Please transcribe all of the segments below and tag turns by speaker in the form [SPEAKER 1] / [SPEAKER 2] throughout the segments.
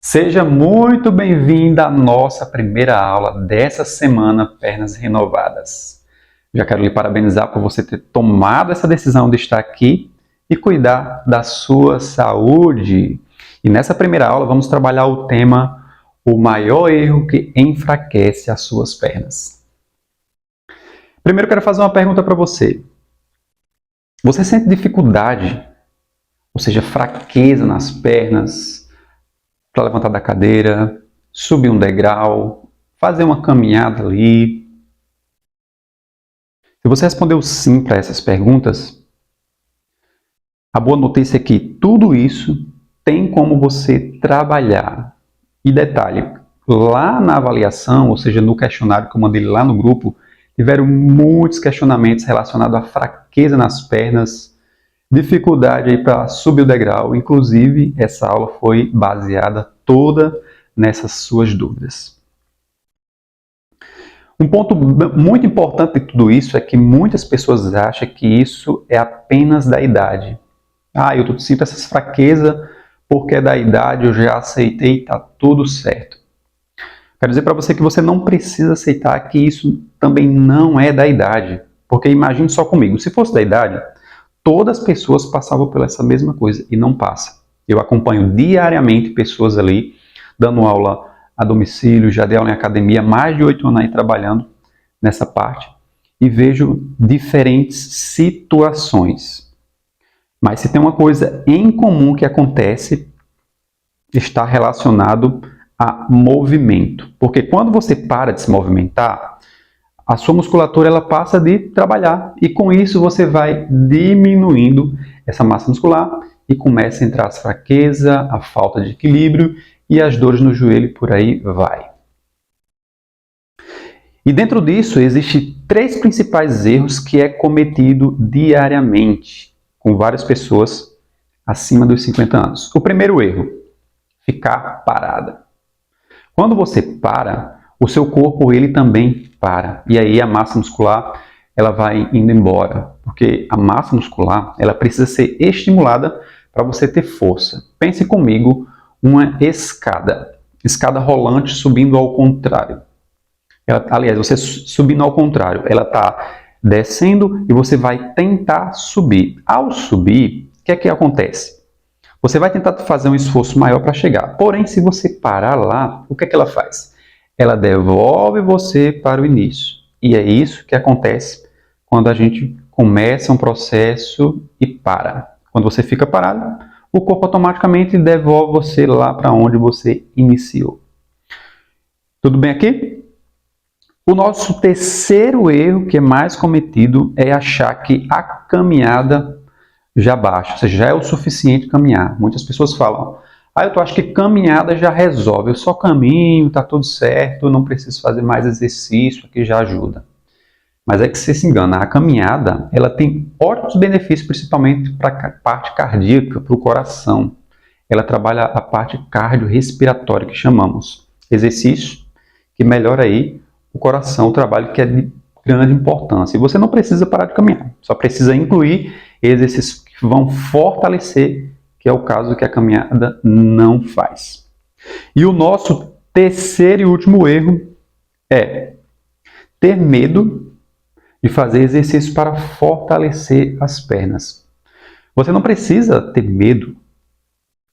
[SPEAKER 1] Seja muito bem-vinda à nossa primeira aula dessa semana Pernas Renovadas. Já quero lhe parabenizar por você ter tomado essa decisão de estar aqui e cuidar da sua saúde. E nessa primeira aula vamos trabalhar o tema o maior erro que enfraquece as suas pernas. Primeiro quero fazer uma pergunta para você. Você sente dificuldade, ou seja, fraqueza nas pernas, para levantar da cadeira, subir um degrau, fazer uma caminhada ali? Se você respondeu sim para essas perguntas, a boa notícia é que tudo isso tem como você trabalhar. E detalhe, lá na avaliação, ou seja, no questionário que eu mandei lá no grupo, tiveram muitos questionamentos relacionados à fraqueza nas pernas, dificuldade aí para subir o degrau. Inclusive, essa aula foi baseada toda nessas suas dúvidas. Um ponto muito importante de tudo isso é que muitas pessoas acham que isso é apenas da idade. Eu sinto essas fraquezas porque é da idade, eu já aceitei, está tudo certo. Quero dizer para você que você não precisa aceitar que isso também não é da idade. Porque imagine só comigo, se fosse da idade, todas as pessoas passavam por essa mesma coisa e não passa. Eu acompanho diariamente pessoas ali dando aula a domicílio, já dei aula em academia, mais de 8 anos aí trabalhando nessa parte e vejo diferentes situações. Mas se tem uma coisa em comum que acontece, está relacionado a movimento. Porque quando você para de se movimentar, a sua musculatura ela passa de trabalhar e com isso você vai diminuindo essa massa muscular e começa a entrar as fraquezas, a falta de equilíbrio e as dores no joelho e por aí vai. E dentro disso existem 3 principais erros que é cometido diariamente com várias pessoas acima dos 50 anos. O primeiro erro, ficar parada. Quando você para, o seu corpo ele também para. E aí a massa muscular ela vai indo embora. Porque a massa muscular ela precisa ser estimulada para você ter força. Pense comigo uma escada. Escada rolante subindo ao contrário. Aliás, você subindo ao contrário. Ela está descendo e você vai tentar subir. Ao subir, o que é que acontece? Você vai tentar fazer um esforço maior para chegar. Porém, se você parar lá, o que é que ela faz? Ela devolve você para o início. E é isso que acontece quando a gente começa um processo e para. Quando você fica parado, o corpo automaticamente devolve você lá para onde você iniciou. Tudo bem aqui? O nosso terceiro erro, que é mais cometido, é achar que a caminhada já basta, ou seja, já é o suficiente caminhar. Muitas pessoas falam, eu acho que caminhada já resolve, eu só caminho, está tudo certo, eu não preciso fazer mais exercício, que já ajuda. Mas é que você se engana, a caminhada ela tem ótimos benefícios, principalmente para a parte cardíaca, para o coração. Ela trabalha a parte cardiorrespiratória, que chamamos. Exercício que melhora aí o coração, o trabalho que é de grande importância. E você não precisa parar de caminhar, só precisa incluir exercícios que vão fortalecer, que é o caso que a caminhada não faz. E o nosso terceiro e último erro é ter medo de fazer exercício para fortalecer as pernas. Você não precisa ter medo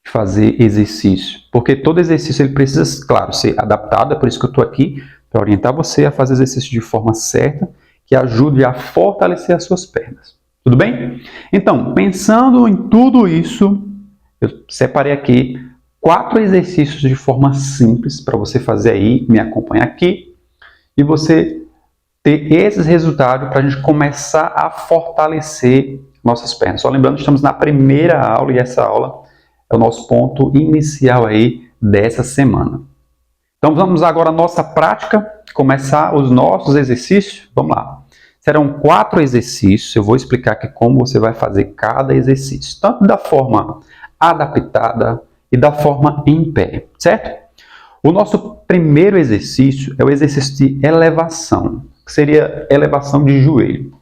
[SPEAKER 1] de fazer exercício, porque todo exercício ele precisa, claro, ser adaptado, é por isso que eu estou aqui, para orientar você a fazer exercício de forma certa, que ajude a fortalecer as suas pernas. Tudo bem? Então, pensando em tudo isso, eu separei aqui 4 exercícios de forma simples para você fazer aí, me acompanhar aqui, e você ter esses resultados para a gente começar a fortalecer nossas pernas. Só lembrando que estamos na primeira aula e essa aula é o nosso ponto inicial aí dessa semana. Então vamos agora à nossa prática, começar os nossos exercícios. Vamos lá. Serão 4 exercícios, eu vou explicar aqui como você vai fazer cada exercício, tanto da forma adaptada e da forma em pé, certo? O nosso primeiro exercício é o exercício de elevação, que seria elevação de joelho.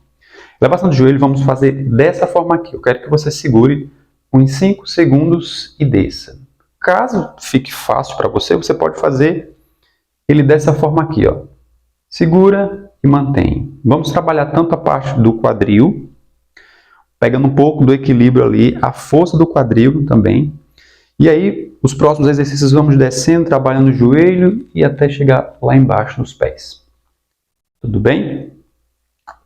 [SPEAKER 1] Elevação de joelho vamos fazer dessa forma aqui. Eu quero que você segure uns 5 segundos e desça. Caso fique fácil para você, você pode fazer ele dessa forma aqui, ó. Segura e mantém. Vamos trabalhar tanto a parte do quadril, pegando um pouco do equilíbrio ali, a força do quadril também. E aí, os próximos exercícios vamos descendo, trabalhando o joelho e até chegar lá embaixo nos pés. Tudo bem?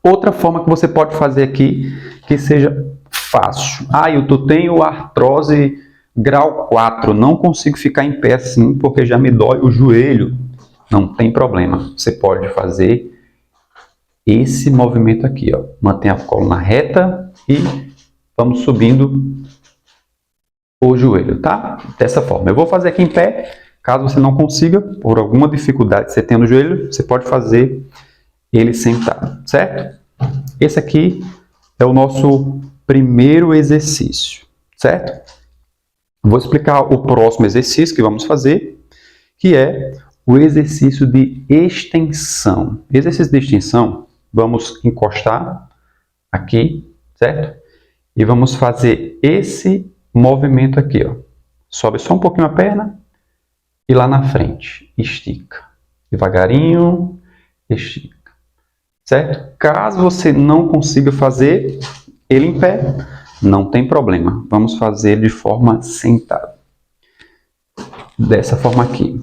[SPEAKER 1] Outra forma que você pode fazer aqui, que seja fácil. Eu tenho artrose grau 4, não consigo ficar em pé assim porque já me dói o joelho. Não tem problema, você pode fazer esse movimento aqui, ó. Mantenha a coluna reta e vamos subindo o joelho, tá? Dessa forma. Eu vou fazer aqui em pé, caso você não consiga, por alguma dificuldade que você tenha no joelho, você pode fazer ele sentado, certo? Esse aqui é o nosso primeiro exercício, certo? Vou explicar o próximo exercício que vamos fazer, que é o exercício de extensão. Exercício de extensão, vamos encostar aqui, certo? E vamos fazer esse movimento aqui, ó. Sobe só um pouquinho a perna e lá na frente, estica. Devagarinho, estica. Certo? Caso você não consiga fazer ele em pé, não tem problema. Vamos fazer de forma sentada. Dessa forma aqui.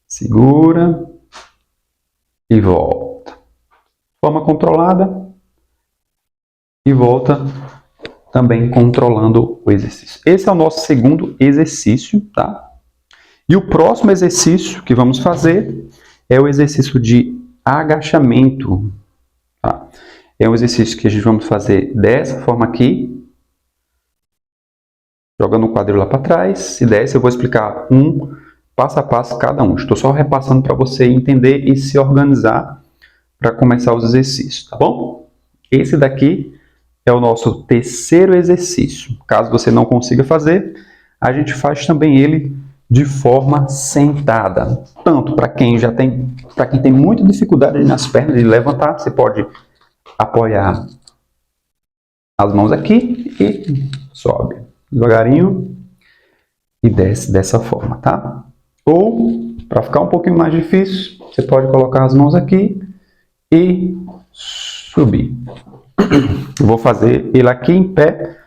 [SPEAKER 1] Segura e volta. Forma controlada e volta também controlando o exercício. Esse é o nosso segundo exercício, tá? E o próximo exercício que vamos fazer é o exercício de agachamento. Tá? É um exercício que a gente vamos fazer dessa forma aqui, jogando o quadril lá para trás. Se desce, eu vou explicar passo a passo cada um. Estou só repassando para você entender e se organizar para começar os exercícios, tá bom? Esse daqui é o nosso terceiro exercício. Caso você não consiga fazer, a gente faz também ele de forma sentada. Tanto para quem tem muita dificuldade nas pernas de levantar, você pode apoiar as mãos aqui e sobe devagarinho e desce dessa forma, tá? Ou, para ficar um pouquinho mais difícil, você pode colocar as mãos aqui e subir. Eu vou fazer ele aqui em pé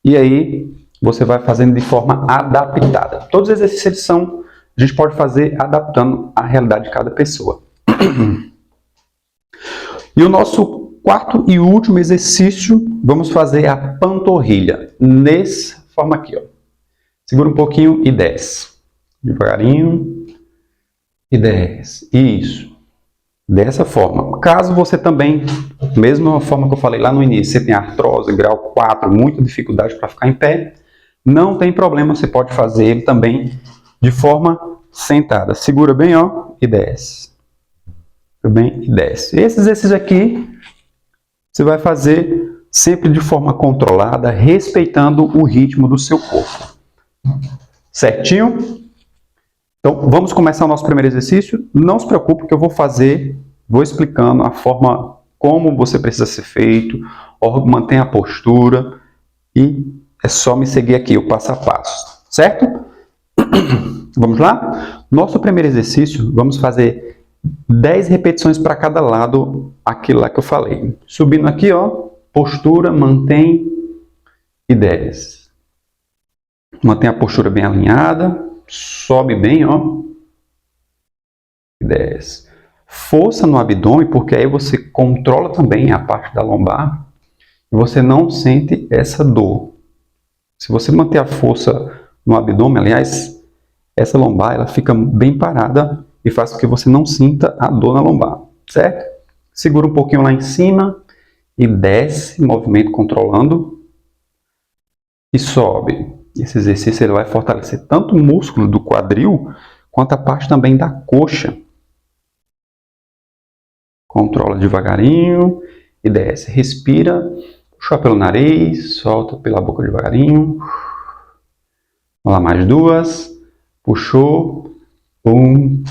[SPEAKER 1] e aí você vai fazendo de forma adaptada. Todos os exercícios a gente pode fazer adaptando à realidade de cada pessoa. E o nosso quarto e último exercício, vamos fazer a panturrilha. Nessa forma aqui, ó. Segura um pouquinho e desce. Devagarinho e desce. Isso. Dessa forma. Caso você também, mesma forma que eu falei lá no início, você tem artrose, grau 4, muita dificuldade para ficar em pé, não tem problema, você pode fazer ele também de forma sentada. Segura bem, ó, e desce. Bem, e desce. Esse exercício aqui, você vai fazer sempre de forma controlada, respeitando o ritmo do seu corpo. Certinho? Então, vamos começar o nosso primeiro exercício. Não se preocupe que eu vou explicando a forma como você precisa ser feito, mantenha a postura e é só me seguir aqui, o passo a passo, certo? Vamos lá? Nosso primeiro exercício, vamos fazer 10 repetições para cada lado, aquilo lá que eu falei. Subindo aqui, ó, postura, mantém e desce. Mantém a postura bem alinhada. Sobe bem, ó. E desce. Força no abdômen, porque aí você controla também a parte da lombar e você não sente essa dor. Se você manter a força no abdômen, aliás, essa lombar ela fica bem parada e faz com que você não sinta a dor na lombar, certo? Segura um pouquinho lá em cima e desce, movimento controlando e sobe. Esse exercício ele vai fortalecer tanto o músculo do quadril, quanto a parte também da coxa. Controla devagarinho e desce. Respira, puxa pelo nariz, solta pela boca devagarinho. Vamos lá, mais 2. Puxou. 1.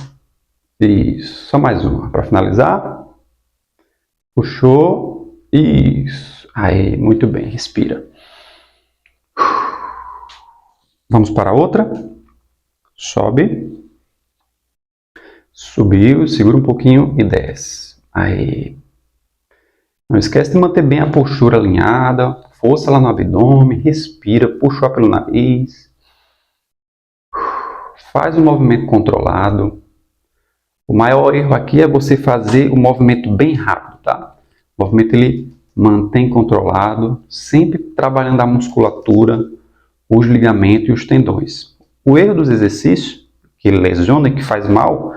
[SPEAKER 1] Isso. Só mais uma para finalizar. Puxou. Isso. Aí, muito bem. Respira. Vamos para outra. Sobe. Subiu, segura um pouquinho e desce. Aí. Não esquece de manter bem a postura alinhada, força lá no abdômen, respira, puxa o ar pelo nariz. Faz um movimento controlado. O maior erro aqui é você fazer o movimento bem rápido, tá? O movimento ele mantém controlado, sempre trabalhando a musculatura, os ligamentos e os tendões. O erro dos exercícios, que lesiona e que faz mal,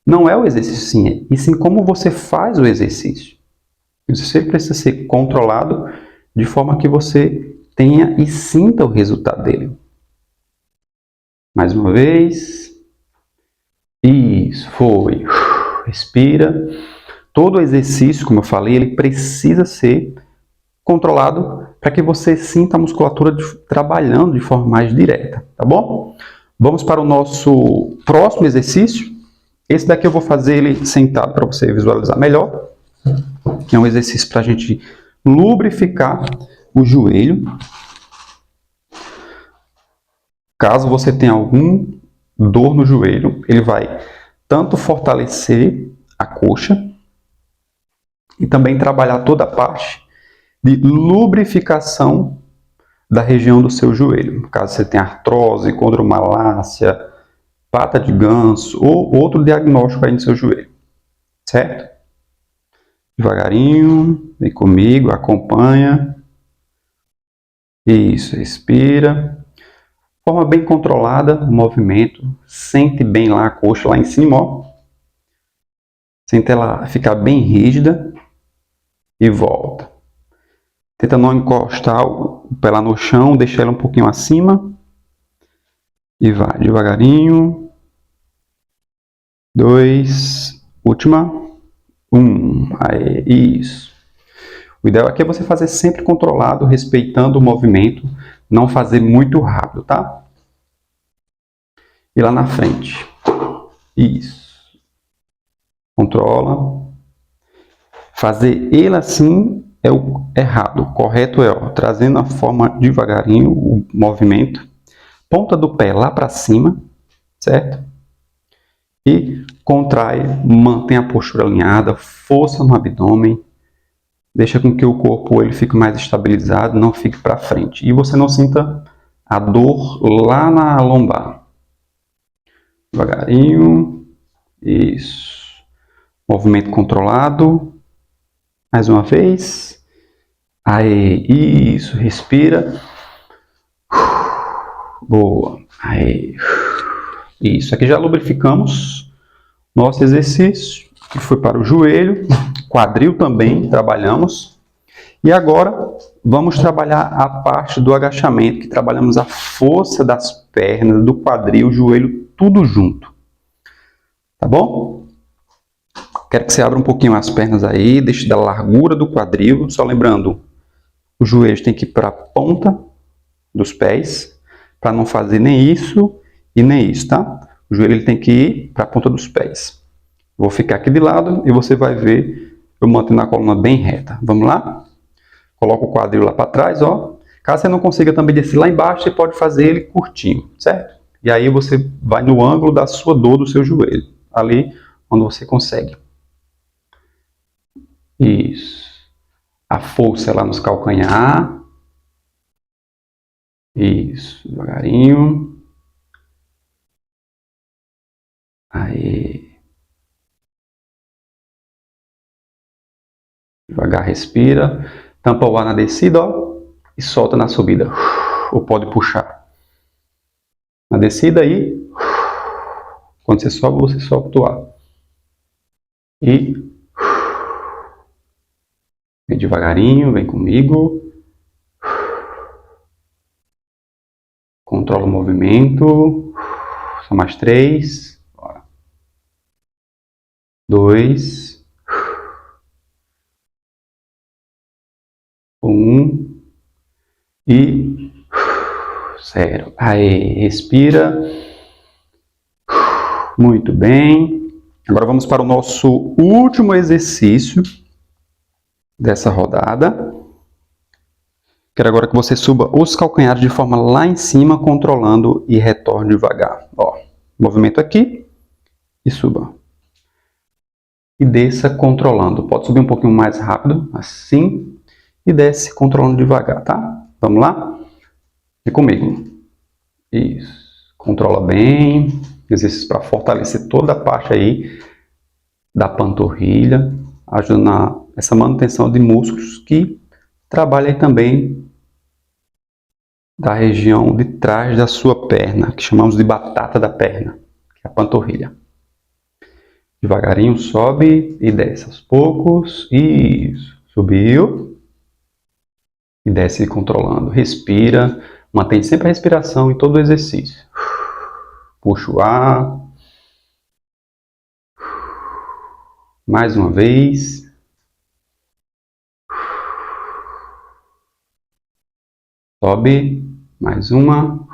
[SPEAKER 1] não é o exercício sim, e sim como você faz o exercício. Você sempre precisa ser controlado de forma que você tenha e sinta o resultado dele. Mais uma vez. Isso, foi. Respira. Todo exercício, como eu falei, ele precisa ser controlado para que você sinta a musculatura trabalhando de forma mais direta, tá bom? Vamos para o nosso próximo exercício. Esse daqui eu vou fazer ele sentado para você visualizar melhor, que é um exercício para a gente lubrificar o joelho. Caso você tenha algum dor no joelho, ele vai tanto fortalecer a coxa e também trabalhar toda a parte de lubrificação da região do seu joelho. Caso você tenha artrose, condromalácia, pata de ganso ou outro diagnóstico aí no seu joelho, certo? Devagarinho, vem comigo, acompanha. Isso, respira. Forma bem controlada o movimento, sente bem lá a coxa lá em cima, ó. Sente ela ficar bem rígida e volta. Tenta não encostar o pé lá no chão, deixa ela um pouquinho acima. E vai devagarinho. 2, última. 1. Aí, isso. O ideal aqui é você fazer sempre controlado, respeitando o movimento, não fazer muito rápido, tá? E lá na frente. Isso. Controla. Fazer ele assim é o errado. O correto é, ó, trazendo a forma devagarinho o movimento. Ponta do pé lá para cima, certo? E contrai, mantém a postura alinhada, força no abdômen. Deixa com que o corpo ele fique mais estabilizado, não fique para frente. E você não sinta a dor lá na lombar. Devagarinho. Isso. Movimento controlado. Mais uma vez. Aí, isso. Respira. Boa. Aí. Isso. Aqui já lubrificamos nosso exercício, que foi para o joelho. Quadril também trabalhamos. E agora vamos trabalhar a parte do agachamento, que trabalhamos a força das pernas, do quadril, joelho, tudo junto. Tá bom? Quero que você abra um pouquinho as pernas aí, deixe da largura do quadril. Só lembrando, o joelho tem que ir para a ponta dos pés, para não fazer nem isso e nem isso, tá? O joelho ele tem que ir para a ponta dos pés. Vou ficar aqui de lado e você vai ver eu mantendo a coluna bem reta. Vamos lá? Coloca o quadril lá para trás, ó. Caso você não consiga também descer lá embaixo, você pode fazer ele curtinho, certo? E aí você vai no ângulo da sua dor do seu joelho. Ali onde você consegue. Isso. A força é lá nos calcanhar. Isso. Devagarinho. Aí. Devagar, respira. Tampa o ar na descida, ó. E solta na subida. Ou pode puxar. Na descida aí. Quando você sobe, você solta o ar. E vem devagarinho, vem comigo. Controla o movimento. Só mais 3. 2. 1. E 0. Aí, respira. Muito bem. Agora vamos para o nosso último exercício dessa rodada. Quero agora que você suba os calcanhares de forma lá em cima, controlando e retorne devagar. Ó, movimento aqui e suba. E desça controlando. Pode subir um pouquinho mais rápido, assim, e desce controlando devagar, tá? Vamos lá? E comigo. Isso. Controla bem. Exercício para fortalecer toda a parte aí da panturrilha, ajudando essa manutenção de músculos que trabalha aí também da região de trás da sua perna, que chamamos de batata da perna, que é a panturrilha. Devagarinho sobe e desce aos poucos. Isso. Subiu. E desce controlando. Respira. Mantém sempre a respiração em todo o exercício. Puxa o ar. Mais uma vez. Sobe. Mais uma.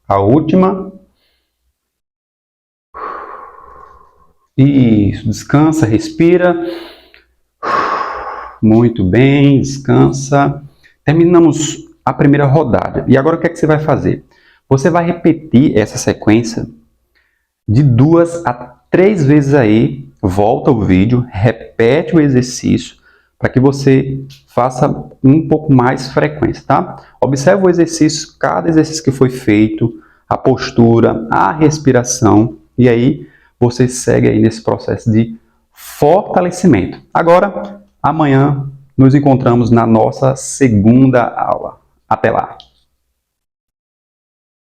[SPEAKER 1] A última. Isso. Descansa, respira. Muito bem. Descansa. Terminamos a primeira rodada. E agora o que é que você vai fazer? Você vai repetir essa sequência de 2 a 3 vezes aí. Volta o vídeo, repete o exercício para que você faça um pouco mais frequência, tá? Observe o exercício, cada exercício que foi feito, a postura, a respiração, e aí você segue aí nesse processo de fortalecimento. Agora, amanhã nos encontramos na nossa segunda aula. Até lá!